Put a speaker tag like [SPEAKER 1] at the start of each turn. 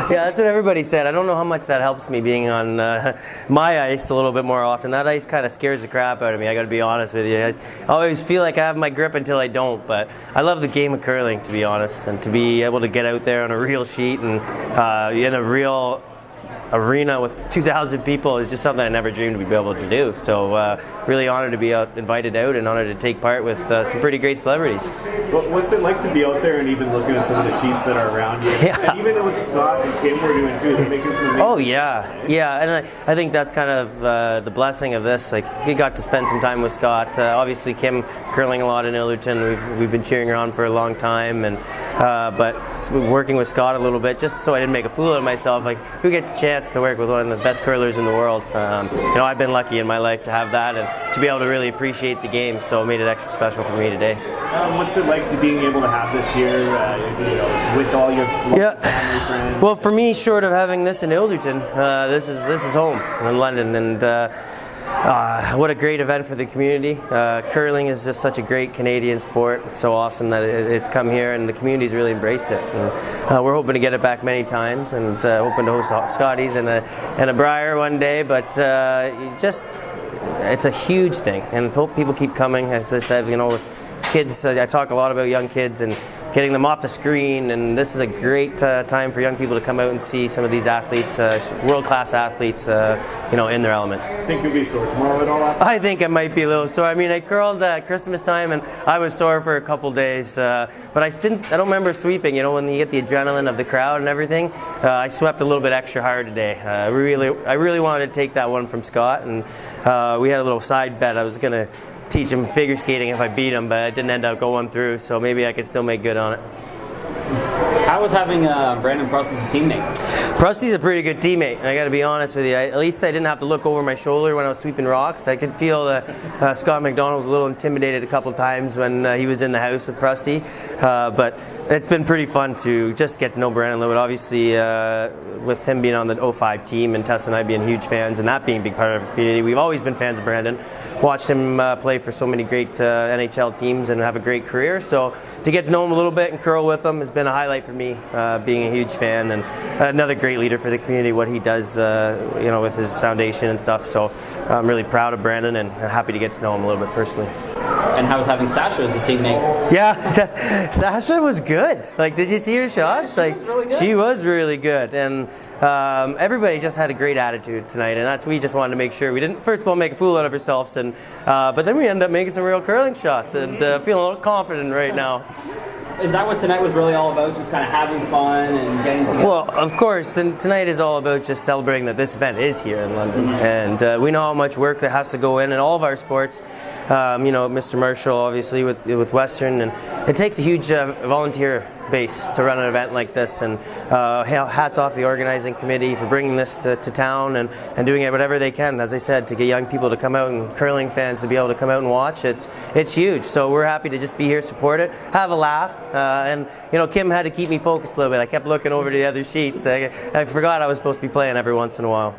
[SPEAKER 1] Yeah, that's what everybody said. I don't know how much that helps me being on my ice a little bit more often. That ice kind of scares the crap out of me, I got to be honest with you. I always feel like I have my grip until I don't, but I love the game of curling, to be honest, and to be able to get out there on a real sheet and in a real arena with 2,000 people is just something I never dreamed we'd be able to do. So really honored to be invited out and honored to take part with some pretty great celebrities.
[SPEAKER 2] What's it like to be out there and even looking at some of the sheets that are around you?
[SPEAKER 1] Yeah.
[SPEAKER 2] And even what Scott and Kim were doing too, they're making some amazing
[SPEAKER 1] yeah, and I think that's kind of the blessing of this. Like, we got to spend some time with Scott. Obviously, Kim curling a lot in Ilderton. We've been cheering her on for a long time, and but working with Scott a little bit, just so I didn't make a fool of myself. Like, who gets a chance to work with one of the best curlers in the world? I've been lucky in my life to have that and to be able to really appreciate the game, so it made it extra special for me today.
[SPEAKER 2] What's it like to being able to have this here with all your family, friends?
[SPEAKER 1] Well, for me, short of having this in Ilderton, this is home in London, and what a great event for the community. Curling is just such a great Canadian sport. It's so awesome that it's come here, and the community's really embraced it. And, we're hoping to get it back many times, and hoping to host Scotties and a Briar one day. But it's a huge thing, and hope people keep coming. As I said, with kids, I talk a lot about young kids and getting them off the screen, and this is a great time for young people to come out and see some of these athletes, world-class athletes, in their element.
[SPEAKER 2] Think you'll be sore tomorrow at all?
[SPEAKER 1] I think I might be a little sore. I mean, I curled at Christmas time, and I was sore for a couple days, but I don't remember sweeping. When you get the adrenaline of the crowd and everything, I swept a little bit extra hard today. I really wanted to take that one from Scott, and we had a little side bet. I was going to teach him figure skating if I beat him, but it didn't end up going through, so maybe I could still make good on it.
[SPEAKER 3] How was having Brandon Prost as a teammate?
[SPEAKER 1] Prosty's a pretty good teammate, I got to be honest with you. At least I didn't have to look over my shoulder when I was sweeping rocks. I could feel that Scott McDonald was a little intimidated a couple times when he was in the house with Prosty, but it's been pretty fun to just get to know Brandon a little bit. Obviously, with him being on the 05 team and Tess and I being huge fans and that being a big part of our community, we've always been fans of Brandon. Watched him play for so many great NHL teams and have a great career. So to get to know him a little bit and curl with him has been a highlight for me, being a huge fan, and another great leader for the community, what he does with his foundation and stuff. So I'm really proud of Brandon and happy to get to know him a little bit personally.
[SPEAKER 3] And how was having Sasha as a teammate?
[SPEAKER 1] Yeah, Sasha was good. Like, did you see her shots?
[SPEAKER 3] Yeah, she was really good.
[SPEAKER 1] And everybody just had a great attitude tonight, and we just wanted to make sure we didn't, first of all, make a fool out of ourselves, and but then we ended up making some real curling shots, and feeling a little confident right now.
[SPEAKER 3] Is that what tonight was really all about, just kind of having fun and getting together?
[SPEAKER 1] Well, of course, tonight is all about just celebrating that this event is here in London, and we know how much work that has to go in all of our sports. Mr. Marshall, obviously, with Western, and it takes a huge volunteer base to run an event like this, and hats off the organizing committee for bringing this to town and doing it whatever they can, as I said, to get young people to come out and curling fans to be able to come out and watch. It's huge, so we're happy to just be here, support it, have a laugh, and Kim had to keep me focused a little bit. I kept looking over to the other sheets. I forgot I was supposed to be playing every once in a while.